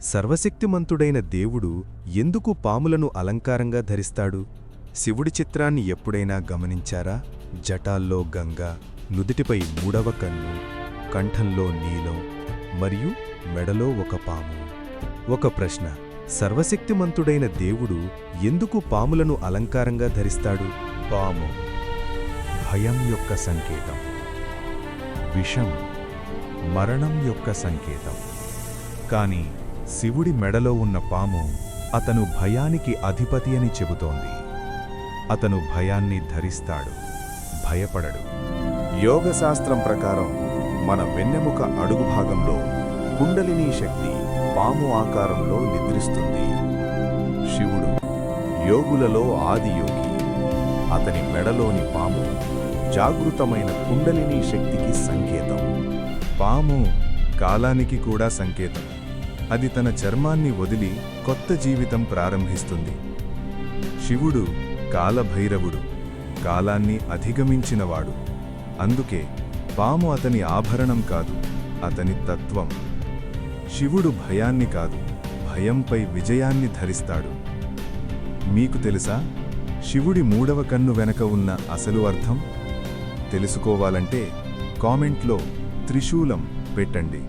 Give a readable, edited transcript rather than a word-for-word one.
సర్వశక్తిమంతుడైన దేవుడు ఎందుకు పాములను అలంకారంగా ధరిస్తాడు? శివుడి చిత్రాన్ని ఎప్పుడైనా గమనించారా? జటాల్లో గంగ, నుదిటిపై మూడవ కన్ను, కంఠంలో నీలం మరియు మెడలో ఒక పాము. ఒక ప్రశ్న: సర్వశక్తిమంతుడైన దేవుడు ఎందుకు పాములను అలంకారంగా ధరిస్తాడు? పాము భయం యొక్క సంకేతం, విషం మరణం యొక్క సంకేతం. కాని శివుడి మెడలో ఉన్న పాము అతను భయానికి అధిపతి అని చెబుతోంది. అతను భయాన్ని ధరిస్తాడు, భయపడడు. యోగశాస్త్రం ప్రకారం మన వెన్నెముక అడుగు భాగంలో కుండలినీ శక్తి పాము ఆకారంలో నిద్రిస్తుంది. శివుడు యోగులలో ఆదియోగి. అతని మెడలోని పాము జాగృతమైన కుండలినీ శక్తికి సంకేతం. పాము కాలానికి కూడా సంకేతం. అది తన చర్మాన్ని వదిలి కొత్త జీవితం ప్రారంభిస్తుంది. శివుడు కాలభైరవుడు, కాలాన్ని అధిగమించినవాడు. అందుకే పాము అతని ఆభరణం కాదు, అతని తత్వం. శివుడు భయాన్ని కాదు, భయంపై విజయాన్ని ధరిస్తాడు. మీకు తెలుసా శివుడి మూడవ కన్ను వెనక ఉన్న అసలు అర్థం? తెలుసుకోవాలంటే కామెంట్లో త్రిశూలం పెట్టండి.